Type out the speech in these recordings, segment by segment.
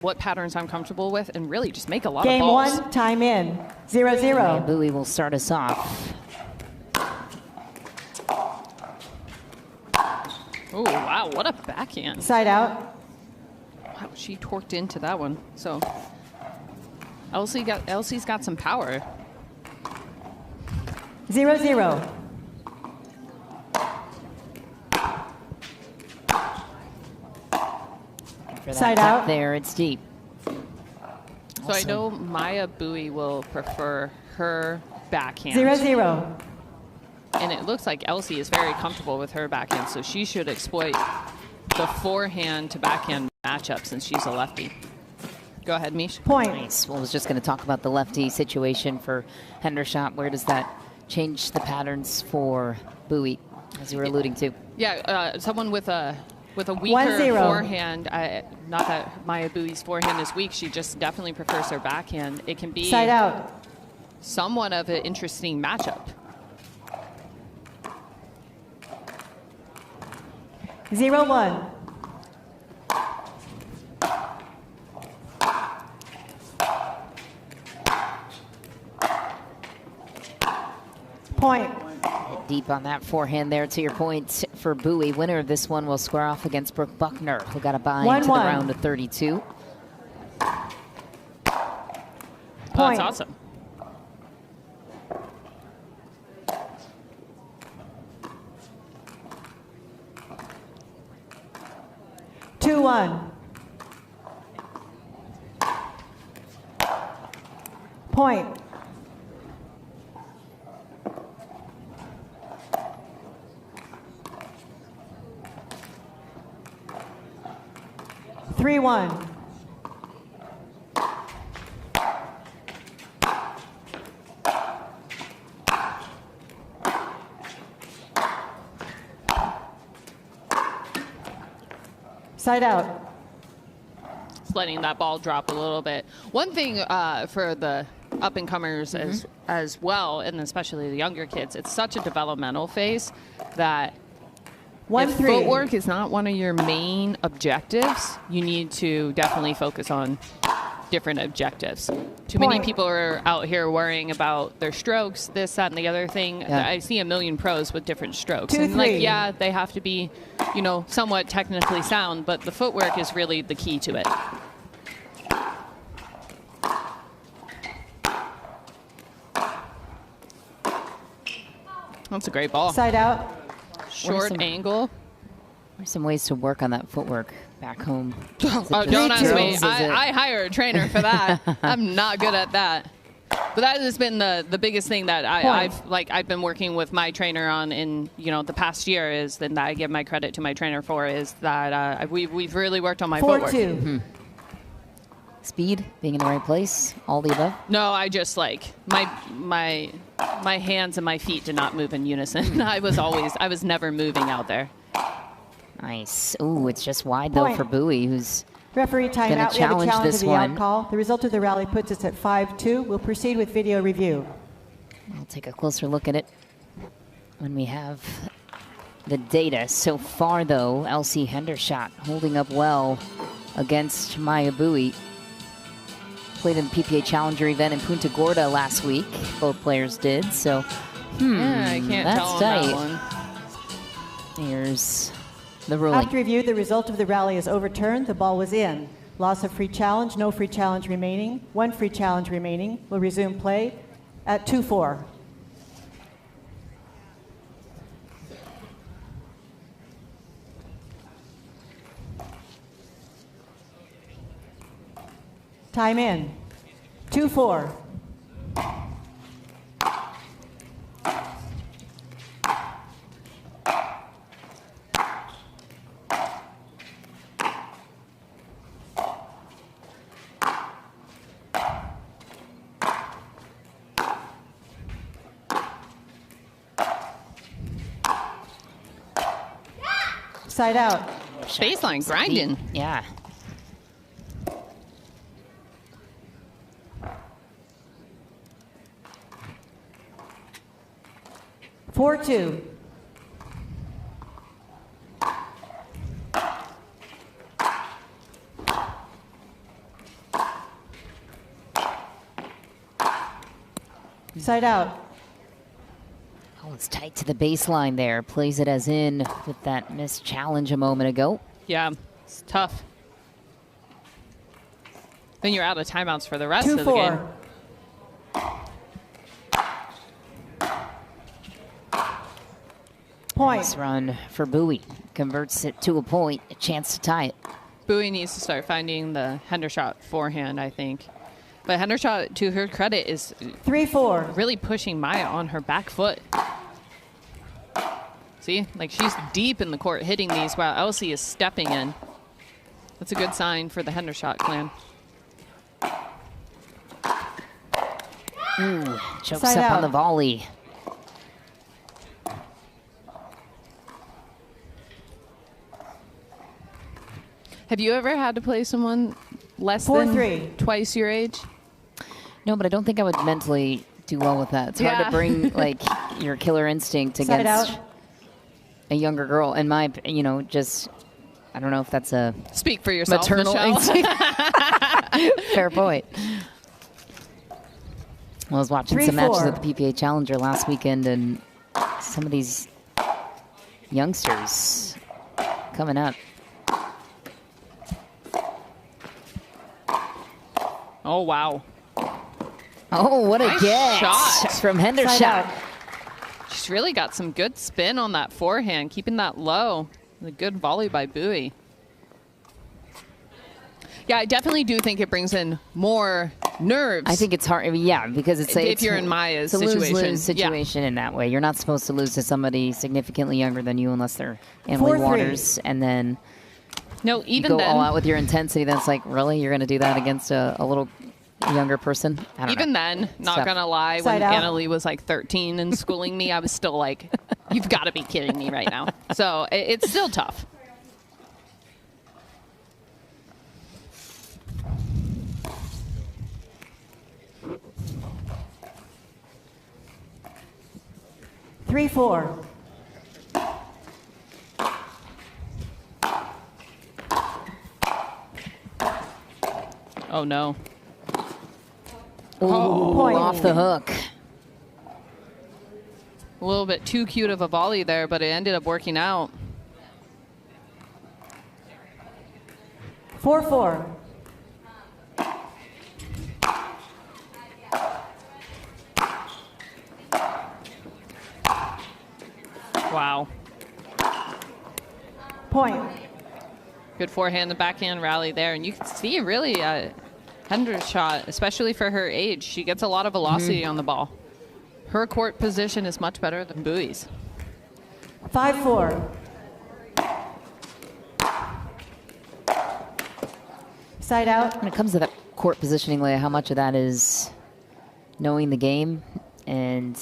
what patterns I'm comfortable with, and really just make a lot Game of balls. one, time in, 0-0. Mya Bui will start us off. Oh, wow, what a backhand. Side out. Wow, she torqued into that one. So Elsie's got some power. 0-0. For that Side tap out. there, it's deep. So I know Mya Bui will prefer her backhand. 0-0. And it looks like Elsie is very comfortable with her backhand, so she should exploit the forehand to backhand matchup since she's a lefty. Go ahead, Mish. Point. Nice. Well, I was just going to talk about the lefty situation for Hendershot. Where does that change the patterns for Bui, as you were alluding to? Yeah, someone with a weaker 1-0. forehand. Not that Mya Bui's forehand is weak. She just definitely prefers her backhand. It can be Side out. somewhat of an interesting matchup. 0-1. Point. Deep on that forehand there, to your point, for Bui. Winner of this one will square off against Brooke Buckner, who got a bye into the 1-1. round of 32. Oh, that's Point. awesome. Point. Three, 1. Side out. Just letting that ball drop a little bit. One thing for the up-and-comers as well, and especially the younger kids, it's such a developmental phase that if 1-3. footwork is not one of your main objectives, you need to definitely focus on different objectives. Too many Point. people are out here worrying about their strokes, this, that, and the other thing. Yeah. I see a million pros with different strokes. 2-3. And like, yeah, they have to be, you know, somewhat technically sound, but the footwork is really the key to it. That's a great ball. Side out. Short angle. There's some ways to work on that footwork back home. Oh, don't ask me. Is it- I hire a trainer for that. I'm not good at that. But that has been the biggest thing that I've been working with my trainer on in the past year, is that I give my credit to my trainer for, is that we've really worked on my footwork. 4-2. Speed, being in the right place, all the above. No, I just like my hands and my feet did not move in unison. I was never moving out there. Nice. Ooh, it's just wide though Point. for Bui, who's Referee timeout. We have a challenge challenge this of the one. out call. The result of the rally puts us at 5-2. We'll proceed with video review. We'll take a closer look at it when we have the data. So far, though, Elsie Hendershot holding up well against Mya Bui. Played in the PPA Challenger event in Punta Gorda last week. Both players did. So, Yeah, I can't that's tell on tight. that one. Here's the ruling. After review, the result of the rally is overturned. The ball was in. Loss of free challenge, no free challenge remaining. One free challenge remaining. We'll resume play at 2-4. Time in. 2-4. Side out. Baseline grinding. Yeah. Four, 2. Side out. Oh, it's tight to the baseline there. Plays it as in with that missed challenge a moment ago. Yeah, it's tough. Then you're out of timeouts for the rest 2-4. of the game. Point. Nice run for Bui. Converts it to a point, a chance to tie it. Bui needs to start finding the Hendershot forehand, I think. But Hendershot, to her credit, is 3-4. really pushing Mya on her back foot. See, like she's deep in the court hitting these while Elsie is stepping in. That's a good sign for the Hendershot clan. Ooh, chokes Side up out. on the volley. Have you ever had to play someone less 4-3. than twice your age? No, but I don't think I would mentally do well with that. It's hard to bring like your killer instinct Side against out. a younger girl. And my, you know, just, I don't know if that's a Speak for yourself, maternal Michelle. instinct. Fair point. I was watching some 3-4. matches at the PPA Challenger last weekend, and some of these youngsters coming up. Oh, wow. Oh, what a Nice get shot. from Side Hendershot. out. She's really got some good spin on that forehand, keeping that low. A good volley by Bui. Yeah, I definitely do think it brings in more nerves. I think it's hard, yeah, because it's you're in Mya's it's a situation. lose-lose situation in that way. You're not supposed to lose to somebody significantly younger than you unless they're Emily 4-3. Waters, and then no, you even go then, all out with your intensity. That's like, really, you're going to do that against a little younger person? I don't even know. then, not Tough. gonna lie, when Side out. Annalie was like 13 and schooling me, I was still like, you've got to be kidding me right now. So it's still tough. Three, 4. Oh no. Ooh, Point. off the hook. A little bit too cute of a volley there, but it ended up working out. 4-4. Wow. Point. Good forehand and backhand rally there. And you can see really Hendershot, especially for her age, she gets a lot of velocity on the ball. Her court position is much better than Bui's. 5-4. Side out. When it comes to that court positioning, Leah, how much of that is knowing the game and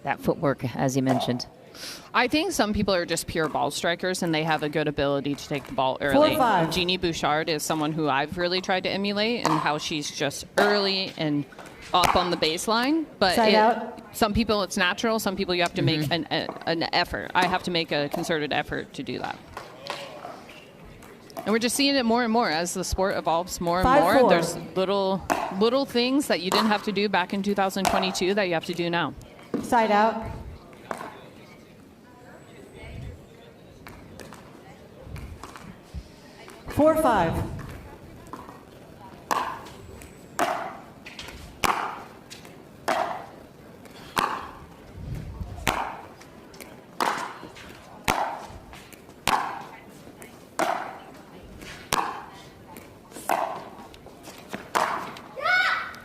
that footwork, as you mentioned? I think some people are just pure ball strikers and they have a good ability to take the ball early. 4-5. Jeannie Bouchard is someone who I've really tried to emulate and how she's just early and up on the baseline. But Side out. some people it's natural. Some people you have to make an effort. I have to make a concerted effort to do that. And we're just seeing it more and more as the sport evolves more and 5-4. more. There's little things that you didn't have to do back in 2022 that you have to do now. Side out. Four, 5.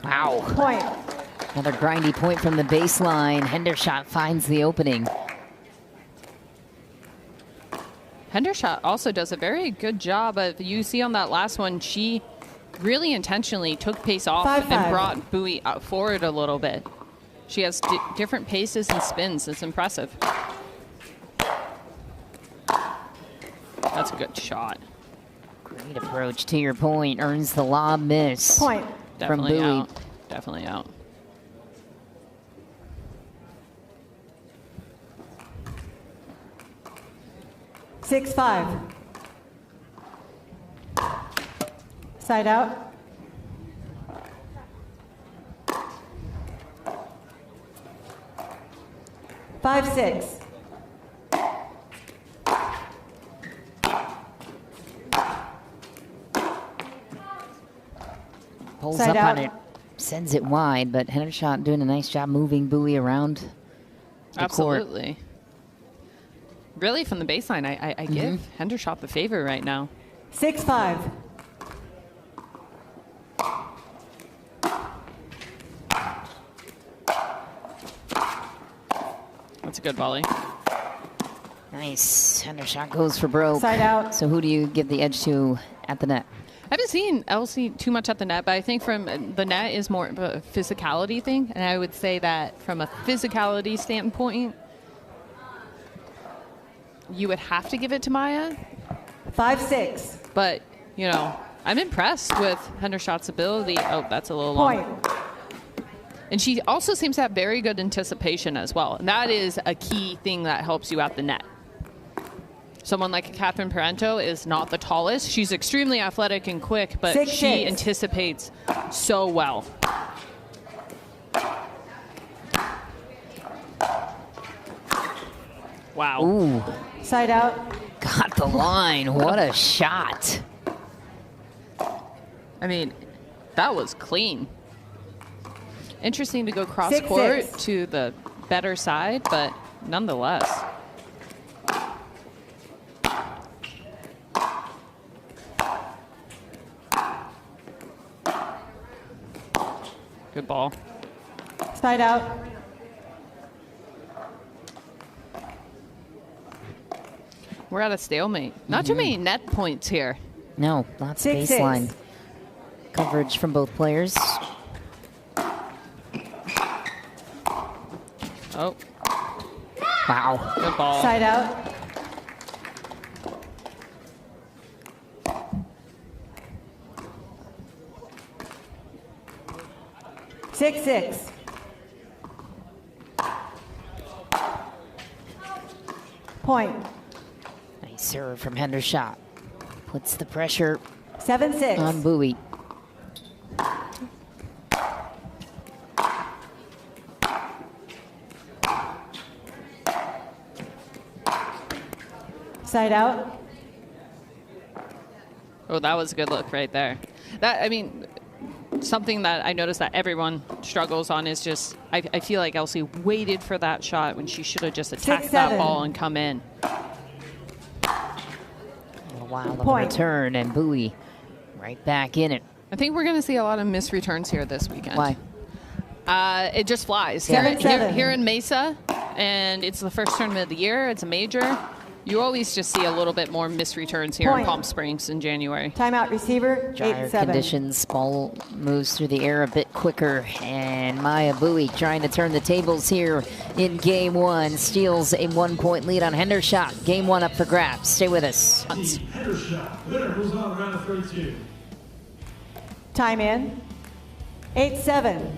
Wow. Point. Another grindy point from the baseline. Hendershot finds the opening. Hendershot also does a very good job of, you see on that last one, she really intentionally took pace off 5-5. and brought Bui out forward a little bit. She has different paces and spins. It's impressive. That's a good shot. Great approach to your point. Earns the lob miss. Point. From Definitely Bui. out. Definitely out. Six, 5. Side out. 5-6. Pulls Side up out. on it, sends it wide, but Hendershot doing a nice job moving Bui around the court. Absolutely. Really, from the baseline, I give Hendershot the favor right now. 6-5. That's a good volley. Nice. Hendershot goes for broke. Side out. So who do you give the edge to at the net? I haven't seen Elsie too much at the net, but I think from the net is more of a physicality thing. And I would say that from a physicality standpoint, you would have to give it to Mya. 5-6. But, you know, I'm impressed with Hendershot's ability. Oh, that's a little long. Point. And she also seems to have very good anticipation as well. And that is a key thing that helps you at the net. Someone like Catherine Parento is not the tallest. She's extremely athletic and quick, but 6-6. she anticipates so well. Wow. Ooh, Side out. got the line. What a shot. I mean, that was clean. Interesting to go cross court 6-6. to the better side, but nonetheless. Good ball. Side out. We're at a stalemate. Not too many net points here. No, lots of 6-6. baseline coverage from both players. Oh, Wow. good ball. Side out. Six, 6. Point. Nice serve from Hendershot. Puts the pressure 7-6. on Bui. Side out. Oh, that was a good look right there. That, I mean, something that I noticed that everyone struggles on is just, I feel like Elsie waited for that shot when she should have just attacked 6-7. that ball and come in. A while of a Point. return, and Bui right back in it. I think we're going to see a lot of missed returns here this weekend. Why? It just flies. 7-7. Here in Mesa, and it's the first tournament of the year. It's a major. You always just see a little bit more missed returns here in Point. Palm Springs in January. Timeout receiver. Drier 8-7. conditions, ball moves through the air a bit quicker, and Mya Bui trying to turn the tables here in game one. Steals a 1-point lead on Hendershot. Game one up for grabs. Stay with us. Hendershot, winner moves on round of 32. Time in. 8-7.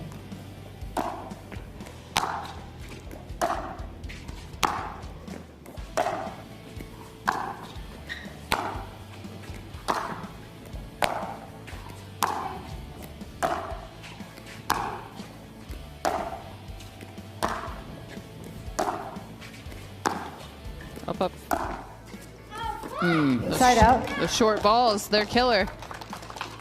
Up. Side out. The short balls, they're killer.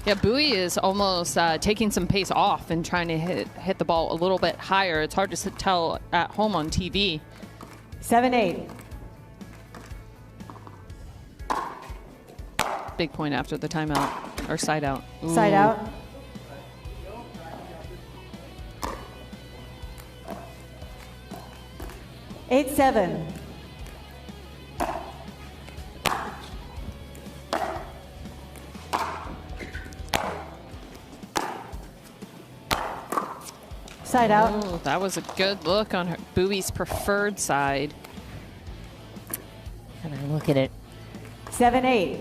Yeah, Bui is almost taking some pace off and trying to hit the ball a little bit higher. It's hard to tell at home on TV. 7-8. Big point after the timeout, or side out. Side out. Eight, 7. Side out. Ooh, that was a good look on her Bui's preferred side. And I look at it. 7-8.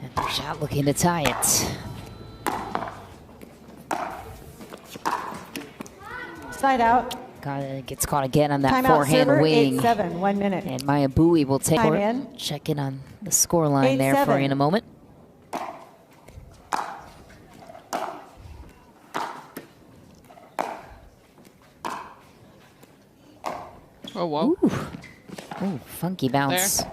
Hendershot looking to tie it. Side out. Gets caught again on that Timeout forehand server. wing. 8-7. 1 minute. And Mya Bui will take Time it. in. Check in on the score line there for 8-7. you in a moment. Oh, whoa. Ooh, funky bounce. There.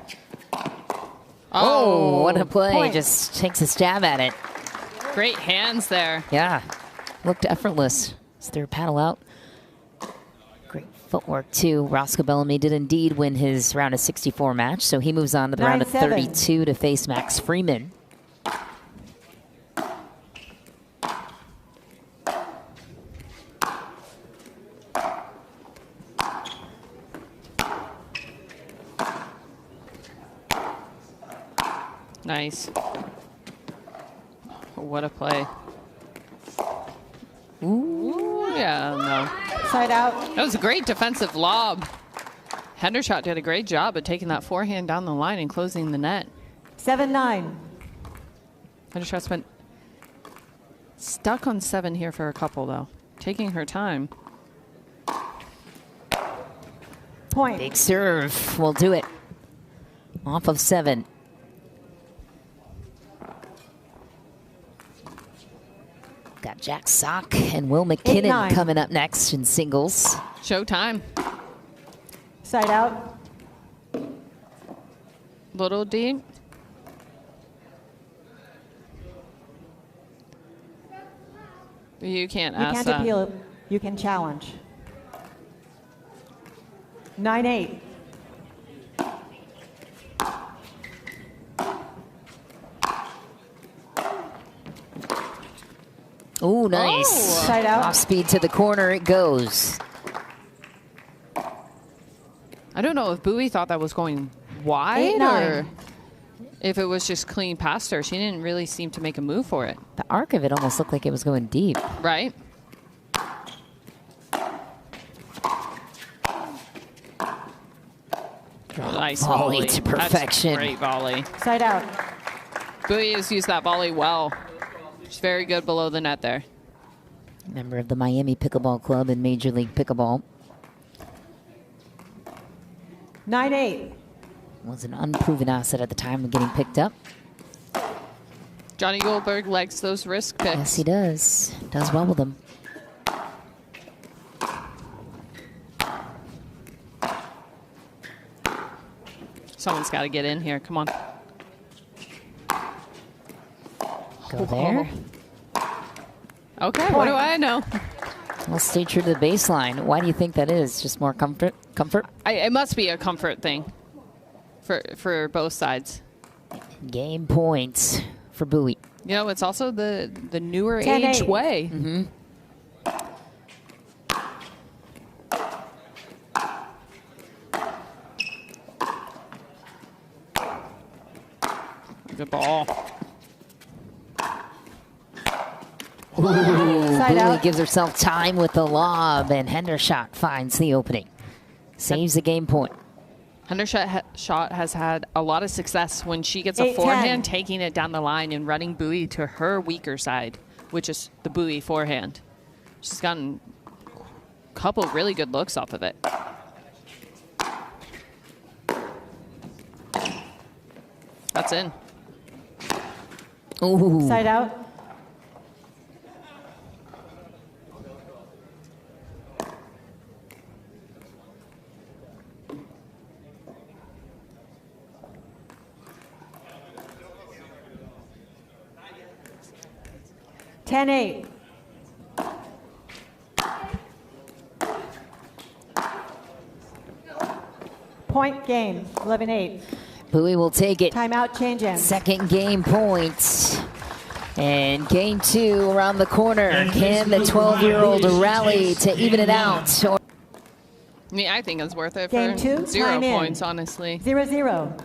Oh, what a play. Point. Just takes a stab at it. Great hands there. Yeah, looked effortless. Just threw her paddle out. Great footwork, too. Roscoe Bellamy did indeed win his round of 64 match, so he moves on to the round of 32 to face Max Freeman. Nice. What a play. Ooh. Yeah, no. Side out. That was a great defensive lob. Hendershot did a great job of taking that forehand down the line and closing the net. 7-9. Hendershot's been stuck on 7 here for a couple, though. Taking her time. Point. Big serve will do it. Off of 7. Got Jack Sock and Will McKinnon 8-9. coming up next in singles. Showtime. Side out. Little deep. You can't You ask can't that. appeal. You can challenge. 9-8. Ooh, nice. Oh. Side out. Off speed to the corner it goes. I don't know if Bui thought that was going wide 8-9. or if it was just clean past her. She didn't really seem to make a move for it. The arc of it almost looked like it was going deep. Right? Nice Volley volley to perfection. That's a great volley. Side out. Bui has used that volley well. She's very good below the net there. Member of the Miami Pickleball Club in Major League Pickleball. 9-8. Was an unproven asset at the time of getting picked up. Johnny Goldberg likes those risk picks. Yes, he does. Does well with them. Someone's got to get in here. Come on. Go there. Okay, what do I know? Well, stay true to the baseline. Why do you think that is? Just more comfort? It must be a comfort thing for both sides. Game points for Bui. You know, it's also the newer 10-8. age way. Mm-hmm. Good ball. Side Bui out. gives herself time with the lob, and Hendershot finds the opening. Saves the game point. Hendershot has had a lot of success when she gets a 8-10. forehand, taking it down the line and running Bui to her weaker side, which is the Bui forehand. She's gotten a couple really good looks off of it. That's in. Ooh. Side out. Ten eight. Point game. 11-8. Bui will take it. Timeout. Change in. Second game point. And game 2 around the corner. Can the 12-year-old rally to even it out? I mean, I think it's worth it Game for 2. 0 time in. points, honestly. 0-0.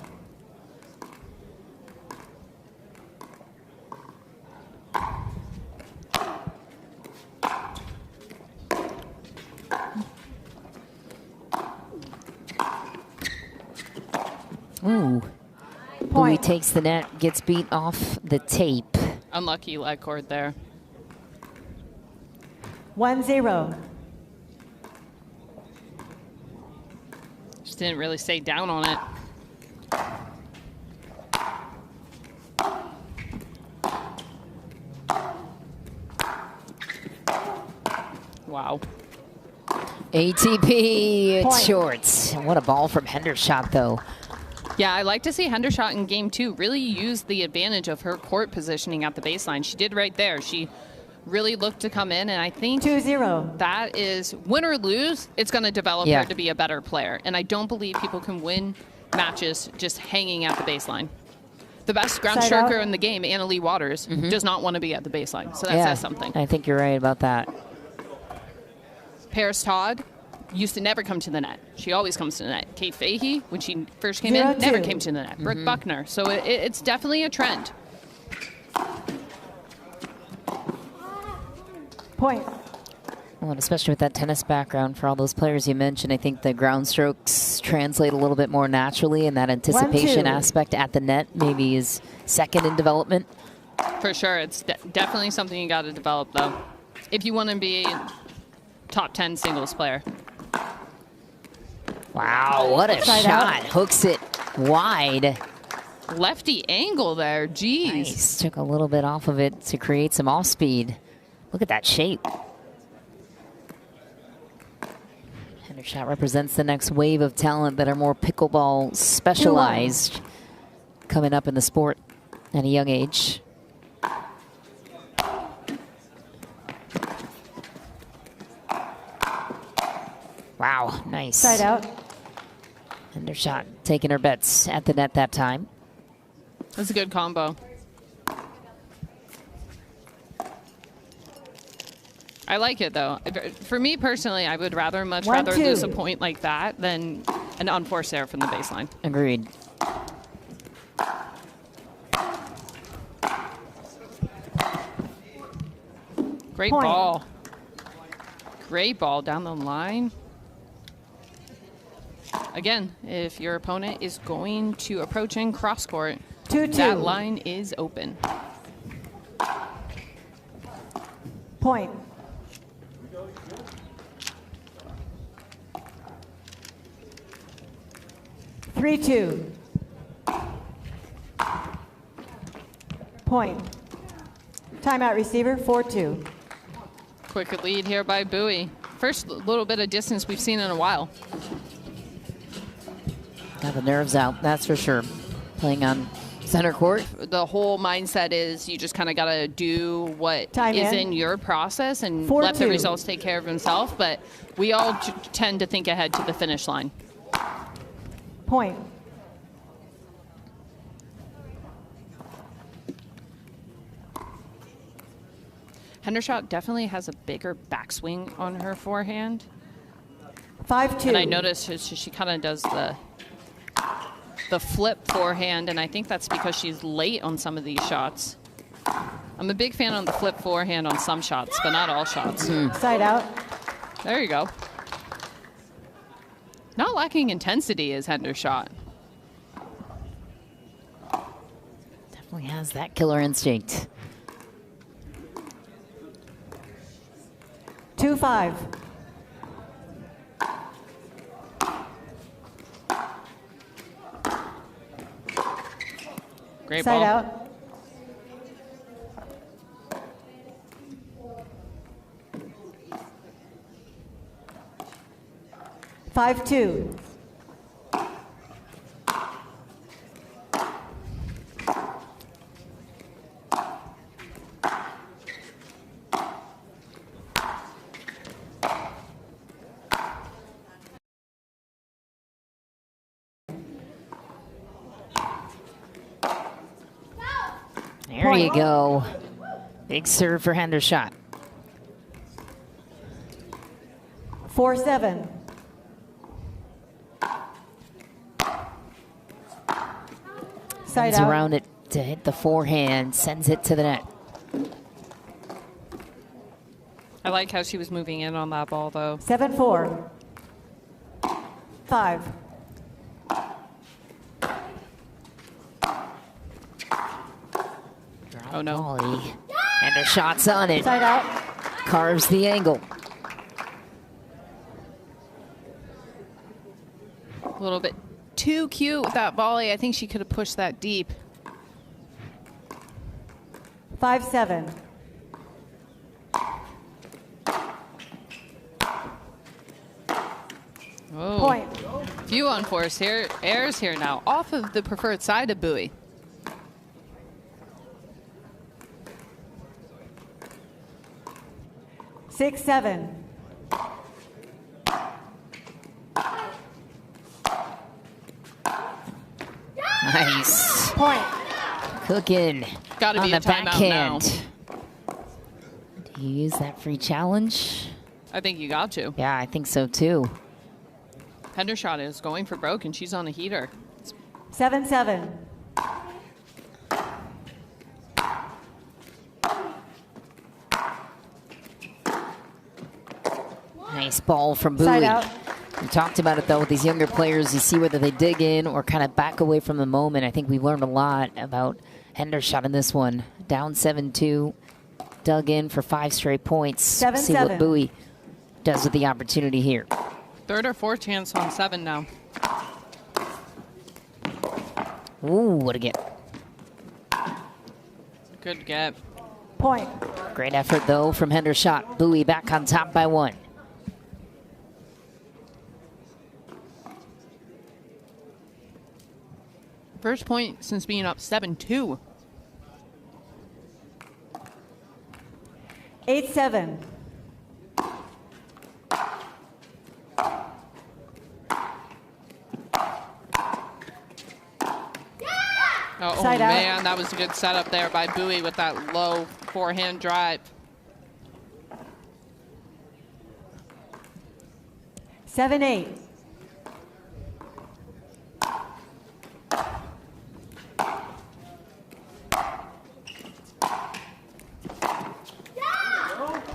Ooh. Bui Point. takes the net, gets beat off the tape. Unlucky leg cord there. 1-0. Just didn't really stay down on it. Wow. ATP, Point. it's short. What a ball from Hendershot, though. Yeah, I like to see Hendershot in game 2 really use the advantage of her court positioning at the baseline. She did right there. She really looked to come in, and I think 2-0. that is, win or lose, it's going to develop her to be a better player. And I don't believe people can win matches just hanging at the baseline. The best ground Side stroker out. in the game, Anna Leigh Waters, does not want to be at the baseline. So that says something. I think you're right about that. Paris Todd used to never come to the net. She always comes to the net. Kate Fahey, when she first came in, 0-2. never came to the net. Brooke Buckner. So it's definitely a trend. Point. Well, and especially with that tennis background, for all those players you mentioned, I think the ground strokes translate a little bit more naturally, and that anticipation 1-2. aspect at the net maybe is second in development. For sure. It's definitely something you got to develop, though, if you want to be a top 10 singles player. Wow, what a Side shot. out. Hooks it wide. Lefty angle there. Jeez. Nice. Took a little bit off of it to create some off speed. Look at that shape. Hendershot represents the next wave of talent that are more pickleball specialized coming up in the sport at a young age. Wow, nice. Side out. Hendershot taking her bets at the net that time. That's a good combo. I like it, though. For me personally, I would much rather 1-2. lose a point like that than an unforced error from the baseline. Agreed. Great Point. ball. Great ball down the line. Again, if your opponent is going to approach in cross court, 2-2. that line is open. Point. Three, 2. Point. Timeout receiver, 4-2. Quick lead here by Bui. First little bit of distance we've seen in a while. Got the nerves out, that's for sure. Playing on center court. The whole mindset is you just kind of got to do what Time is in. in your process and 4-2. let the results take care of themselves. But we all tend to think ahead to the finish line. Point. Hendershot definitely has a bigger backswing on her forehand. 5-2. And I noticed she kind of does the flip forehand, and I think that's because she's late on some of these shots. I'm a big fan of the flip forehand on some shots, but not all shots. Side out. There you go. Not lacking intensity is Hendershot. Definitely has that killer instinct. 2-5. Great Side ball. out. Five, 2. There you go. Big serve for Hendershot. 4-7. Side Comes out. around it to hit the forehand, sends it to the net. I like how she was moving in on that ball, though. 7-4. 5. Oh, no. Volley. Hendershot's on it. Side out. Carves the angle. A little bit too cute with that volley. I think she could have pushed that deep. Oh. Point. Few unforced errors here now. Off of the preferred side of Bui. Six, 7. Nice. Point. Cooking Gotta on be the a timeout backhand. Do you use that free challenge? I think you got to. Yeah, I think so too. Hendershot is going for broke, and she's on a heater. 7, 7. Nice ball from Bui. Side out. We talked about it though with these younger players. You see whether they dig in or kind of back away from the moment. I think we've learned a lot about Hendershot in this one. Down 7-2, dug in for 5 straight points. 7, see 7. what Bui does with the opportunity here. Third or fourth chance on 7 now. Ooh, what a get. Good get. Point. Great effort though from Hendershot. Bui back on top by 1. First point since being up 7-2. 8, 7. Oh, Side out. man, that was a good setup there by Bui with that low forehand drive. 7, 8.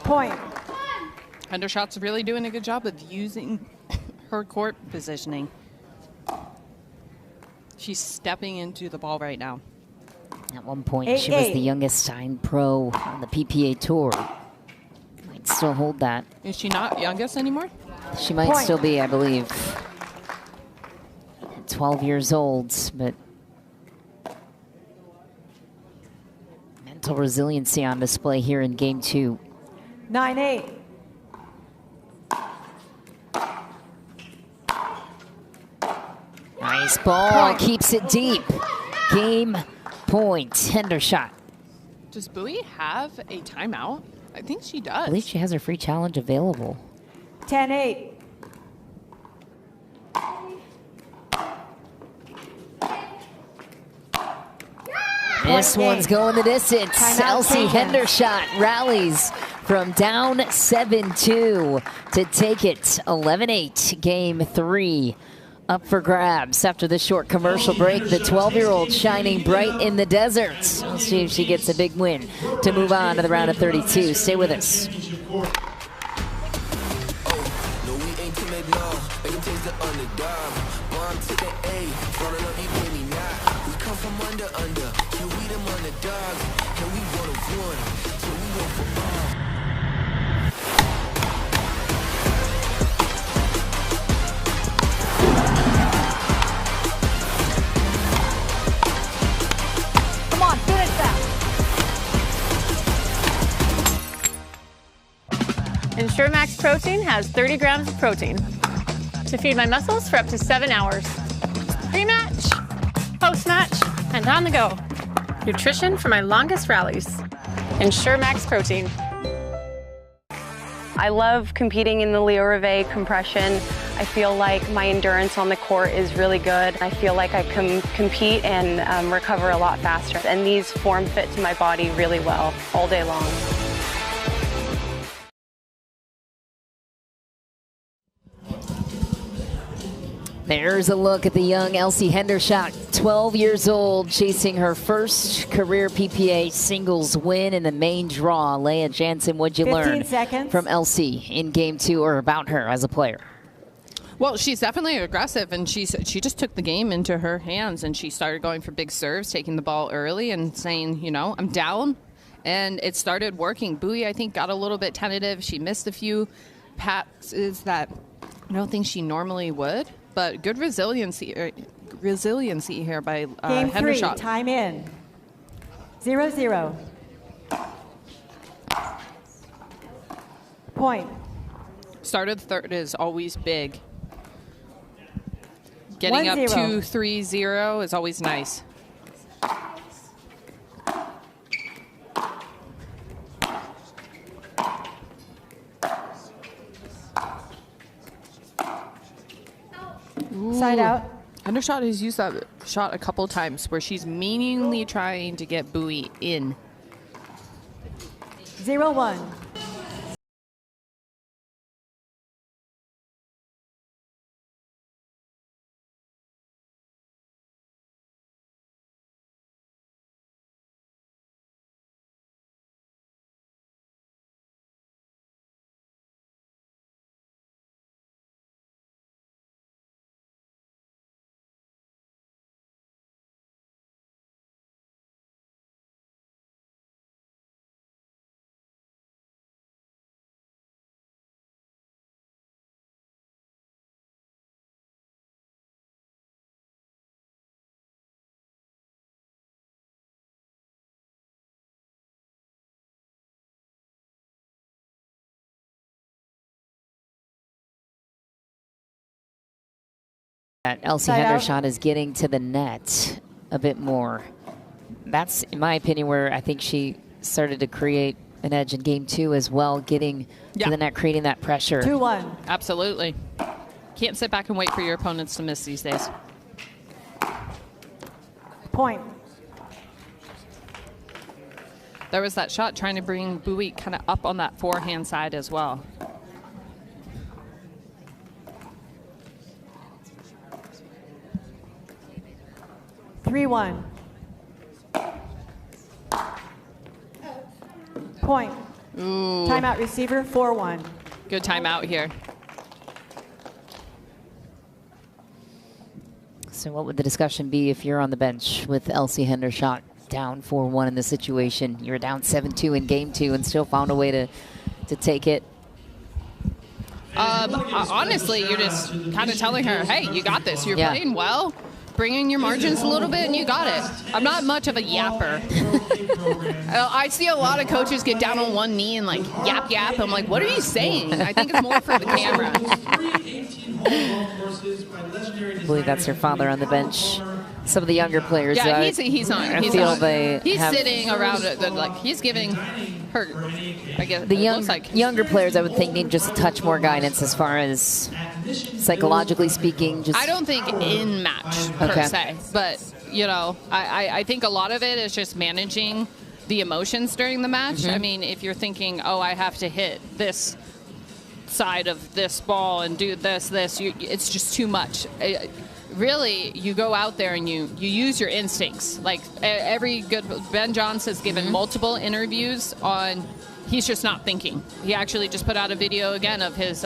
Point. Hendershot's really doing a good job of using her court positioning. She's stepping into the ball right now. At one point, 8, she was 8. the youngest signed pro on the PPA Tour. Might still hold that. Is she not youngest anymore? She might Point. still be, I believe. 12 years old, but mental resiliency on display here in game 2. 9, 8. Nice ball, Point. keeps it deep. Game point, Hendershot. Does Bui have a timeout? I think she I does. believe she has her free challenge available. 10, 8. This Point one's game. going the distance. Timeout Elsie taken. Hendershot rallies from down 7-2 to take it 11-8. Game 3 up for grabs after this short commercial break. The 12-year-old shining bright in the desert. We'll see if she gets a big win to move on to the round of 32. Stay with us. Come on, finish that. Ensure Max Protein has 30 grams of protein to feed my muscles for up to 7 hours. Pre-match, post-match, and on the go. Nutrition for my longest rallies. Ensure Max Protein. I love competing in the Leo Rivet compression. I feel like my endurance on the court is really good. I feel like I can compete and recover a lot faster. And these form fit to my body really well all day long. There's a look at the young Elsie Hendershot, 12 years old, chasing her first career PPA singles win in the main draw. Leah Jansen, what'd you 15 learn seconds. from Elsie in game 2 or about her as a player? Well, she's definitely aggressive, and she just took the game into her hands, and she started going for big serves, taking the ball early and saying, you know, I'm down, and it started working. Bui, I think, got a little bit tentative. She missed a few passes that I don't think she normally would, but good resiliency here by Game 3, Hendershot. time in. 0-0. Point. Start of the third is always big. Getting up 1-0. 2-3-0 is always nice. Side out. Hendershot has used that shot a couple times where she's meaningly trying to get Bui in. 0-1. Elsie Side out. Hendershot is getting to the net a bit more. That's, in my opinion, where I think she started to create an edge in game 2 as well, getting to the net, creating that pressure. 2-1. Absolutely. Can't sit back and wait for your opponents to miss these days. Point. There was that shot trying to bring Bui kind of up on that forehand side as well. Three-one. Point. Ooh. Timeout receiver, 4-1. Good timeout here. So what would the discussion be if you're on the bench with Elsie Hendershot down 4-1 in this situation? You're down 7-2 in game 2 and still found a way to take it. Honestly, you're just kind of telling her, hey, you got this. You're playing well. Bring in your margins a little bit, and you got it. I'm not much of a yapper. I see a lot of coaches get down on one knee and, like, yap, yap. I'm like, what are you saying? I think it's more for the camera. I believe that's her father on the bench. Some of the younger players. Yeah, he's on. I feel he's sitting around it, like he's giving her. I guess the younger players, I would think, need just a touch more guidance as far as psychologically speaking. Just I don't think in match per se, but you know, I think a lot of it is just managing the emotions during the match. I mean, if you're thinking, oh, I have to hit this side of this ball and do this, it's just too much. Really, you go out there and you use your instincts. Like every good Ben Johns has given multiple interviews on he's just not thinking. He actually just put out a video again of his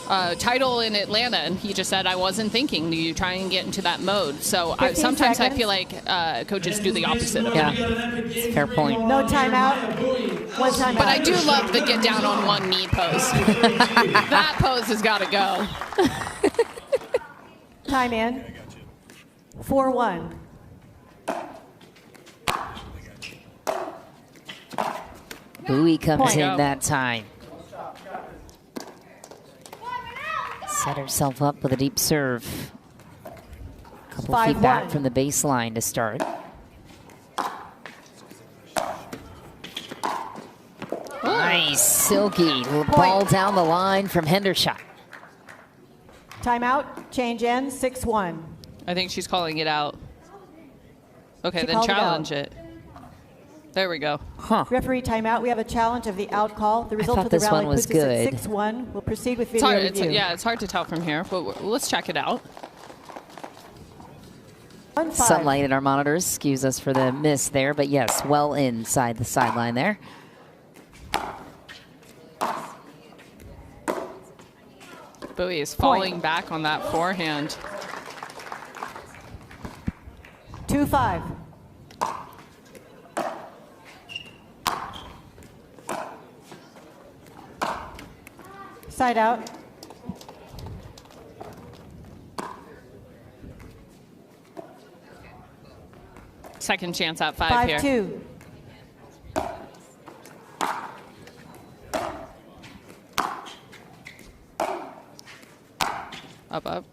title in Atlanta, and he just said, I wasn't thinking. You try and get into that mode. So sometimes I feel like coaches do the opposite of that. Fair point. No timeout. One timeout. But I do love the get down on one knee pose. That pose has got to go. Time in. 4-1. Bui comes Point. in that time. Set herself up with a deep serve. Couple feet back 5-1. from the baseline to start. Nice, silky ball down the line from Hendershot. Timeout. Change in. 6-1. I think she's calling it out. Okay, She then called it challenge out. it. There we go. Huh. Referee timeout. We have a challenge of the out call. The result thought of the this rally one was puts us at good. 6-1. We'll proceed with It's video hard, review. it's hard to tell from here, but let's check it out. 1-5. Sunlight in our monitors excuse us for the miss there, but yes, well inside the sideline there. Bui is falling back on that forehand. 2-5. Side out. Second chance at 5 here. 5-2. Up, up.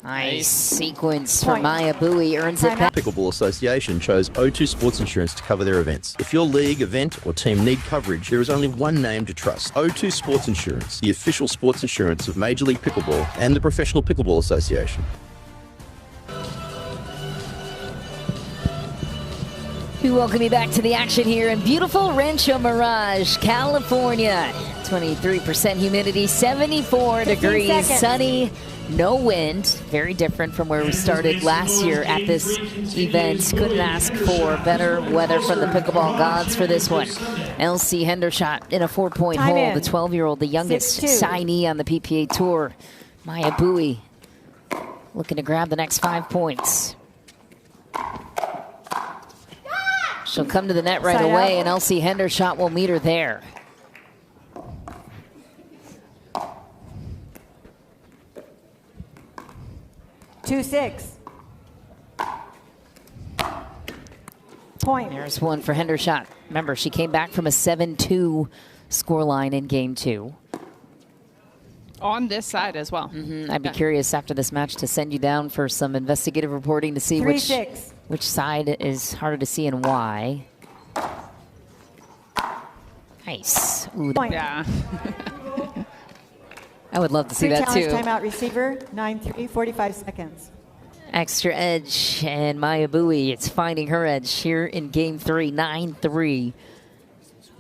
Nice sequence for Mya Bui, earns it back. Pickleball Association chose O2 Sports Insurance to cover their events. If your league, event or team need coverage, there is only one name to trust. O2 Sports Insurance, the official sports insurance of Major League Pickleball and the Professional Pickleball Association. We welcome you back to the action here in beautiful Rancho Mirage, California. 23% humidity, 74 degrees, seconds. Sunny, no wind. Very different from where we started last year at this event. Couldn't ask for better weather from the pickleball gods for this one. Elsie Hendershot in a 4-point Time hole. in. The 12-year-old, the youngest 6-2. signee on the PPA Tour. Mya Bui looking to grab the next 5 points. She'll come to the net right Side away, out. and Elsie Hendershot will meet her there. Two, 6. Point. There's one for Hendershot. Remember, she came back from a 7-2 scoreline in game 2. On this side as well. I'd be curious after this match to send you down for some investigative reporting to see 3-6. which side is harder to see and why. Nice. Ooh, Point. Yeah. I would love to see that Challenge too. timeout receiver, 9-3, 45 seconds. Extra edge, and Mya Bui, it's finding her edge here in game 3, 9-3.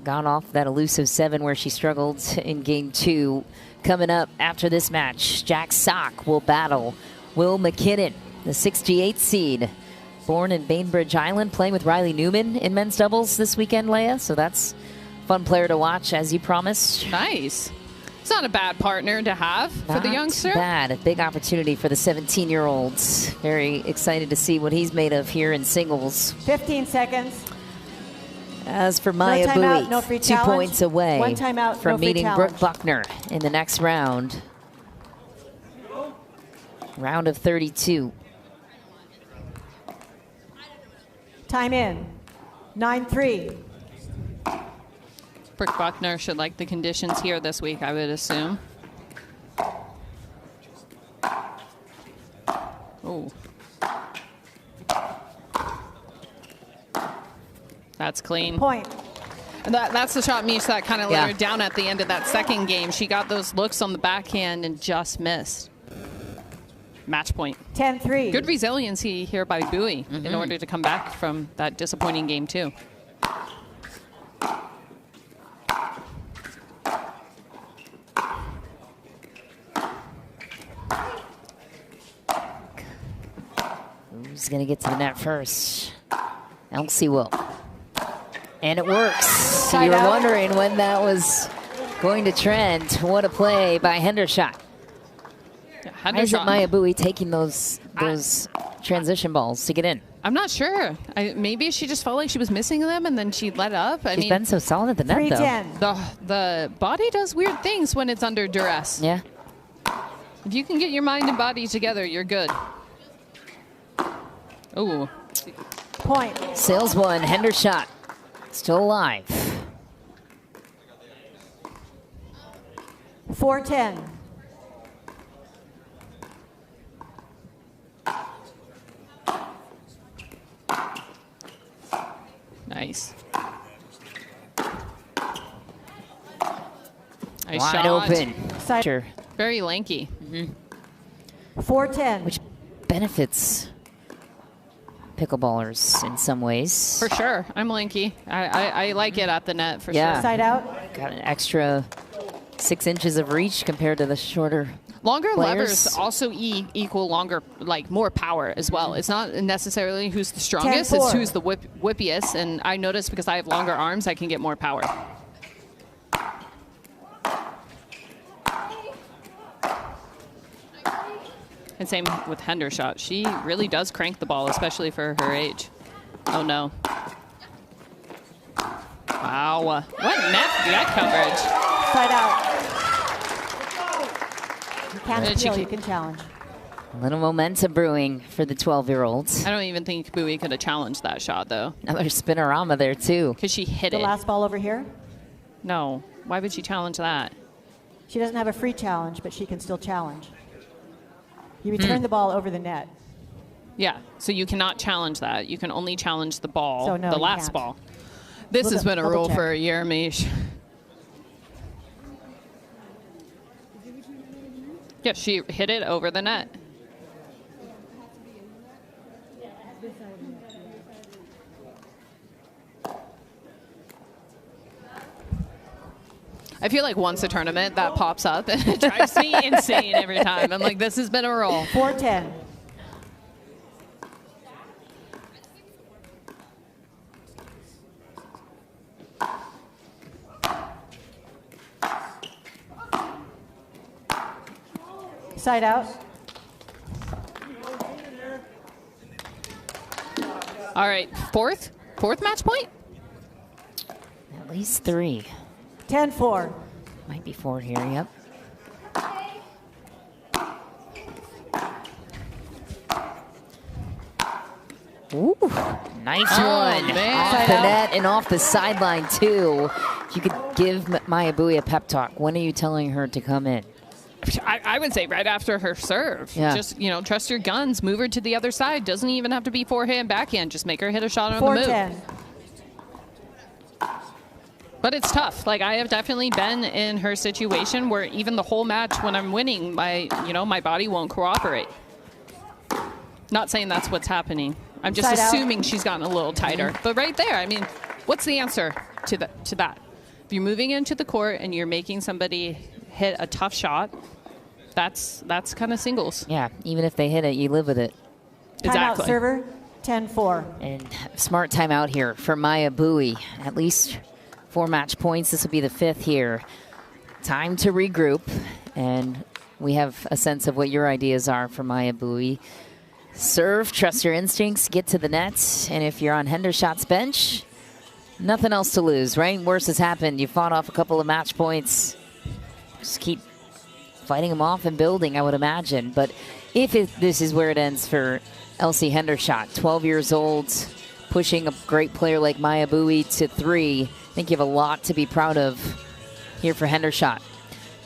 Gone off that elusive 7 where she struggled in game 2. Coming up after this match, Jack Sock will battle Will McKinnon, the 68th seed. Born in Bainbridge Island, playing with Riley Newman in men's doubles this weekend, Leia. So that's a fun player to watch, as you promised. Nice. It's not a bad partner to have for the youngster. Not bad. A big opportunity for the 17-year-olds. Very excited to see what he's made of here in singles. 15 seconds. As for Mya No Bui, timeout, no free 2 challenge. points away One timeout, from no free meeting challenge. Brooke Buckner in the next round. Round of 32. Time in. 9-3. Brooke Buckner should like the conditions here this week, I would assume. Oh. That's clean. Point. And that's the shot, Mish, that kind of Yeah. let her down at the end of that second game. She got those looks on the backhand and just missed. Match point. 10-3. Good resiliency here by Bui in order to come back from that disappointing game, too. Who's going to get to the net first? Elsie will. And it works. Side You were out. wondering when that was going to trend. What a play by Hendershot. Why is it Mya Bui taking those transition balls to get in? I'm not sure. Maybe she just felt like she was missing them and then she let up. She's been so solid at the net, though. 3-10. The body does weird things when it's under duress. Yeah. If you can get your mind and body together, you're good. Ooh. Point. Sails one. Hendershot still alive. 4-10. Nice. Wide shot. open. Side. Sure. Very lanky. 4-10. Which benefits pickleballers in some ways. For sure. I'm lanky. I like it at the net for Yeah. sure. Side out. Got an extra 6 inches of reach compared to the shorter Longer players. levers also equal longer, like more power as well. It's not necessarily who's the strongest, 10-4. it's who's the whippiest. And I notice because I have longer arms, I can get more power. And same with Hendershot. She really does crank the ball, especially for her age. Oh no. Wow. What net coverage. Side out. You can't Did she appeal, you keep- can challenge. A little momentum brewing for the 12-year-olds. I don't even think Bui could have challenged that shot, though, Another spinorama there, too. because she hit The it. last ball over here. No. Why would she challenge that? She doesn't have a free challenge, but she can still challenge. You return the ball over the net. Yeah, so you cannot challenge that. You can only challenge the ball, So, no, the you last can't. ball. This has been a Double rule check. for a year, Mish. Yeah, she hit it over the net. I feel like once a tournament that pops up and it drives me insane every time. I'm like, this has been a roll. 4-10. Side out. All right, fourth match point? At least 3. 10-4. Might be 4 here, yep. Ooh, nice one. Man. Off Side the out. net and off the sideline, too. If you could give Mya Bui a pep talk, when are you telling her to come in? I would say right after her serve. Yeah. Just, trust your guns. Move her to the other side. Doesn't even have to be forehand, backhand. Just make her hit a shot on the move. 4-10. But it's tough. Like, I have definitely been in her situation where even the whole match when I'm winning, my body won't cooperate. Not saying that's what's happening. I'm just Side out. assuming she's gotten a little tighter. But right there, I mean, what's the answer to that? If you're moving into the court and you're making somebody hit a tough shot, that's kind of singles. Yeah, even if they hit it, you live with it. Timeout Exactly. server. 10-4. And smart timeout here for Mya Bui. At least 4 match points. This will be the 5th here. Time to regroup. And we have a sense of what your ideas are for Mya Bui. Serve, trust your instincts, get to the net. And if you're on Hendershot's bench, nothing else to lose, right? Worse has happened. You fought off a couple of match points. Just keep fighting them off and building, I would imagine. But if this is where it ends for Elsie Hendershot, 12 years old, pushing a great player like Mya Bui to 3, I think you have a lot to be proud of here for Hendershot.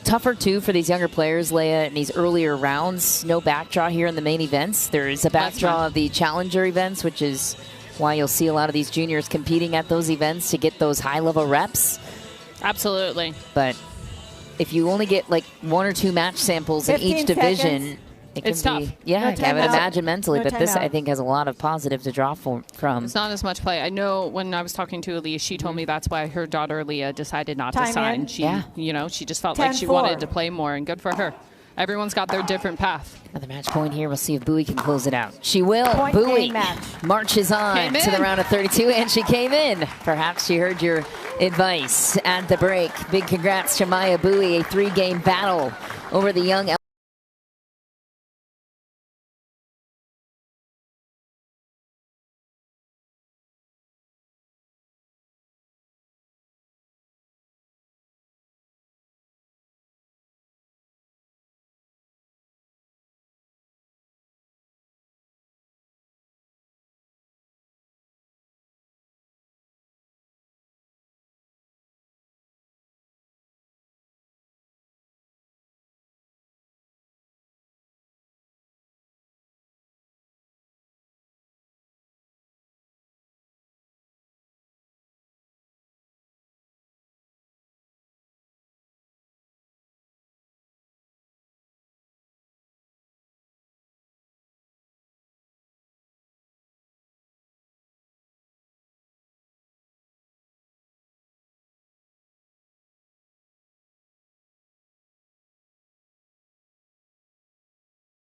Tougher, too, for these younger players, Leia, in these earlier rounds. No backdraw here in the main events. There is a backdraw of the challenger events, which is why you'll see a lot of these juniors competing at those events to get those high-level reps. Absolutely. But if you only get like 1 or 2 match samples in 15 each division, seconds. it can It's be, tough. yeah, No I would timeout. imagine mentally, No but this, timeout. I think, has a lot of positive to draw from. It's not as much play. I know when I was talking to Elise, she told me that's why her daughter Leah decided not Time to sign. in. She, Yeah. she just felt like she 10-4. wanted to play more, and good for her. Everyone's got their different path. Another match point here. We'll see if Bui can close it out. She will. Point Bui game match. marches on Came to the in. round of 32, and she came in. Perhaps she heard your advice at the break. Big congrats to Mya Bui, a 3-game battle over the young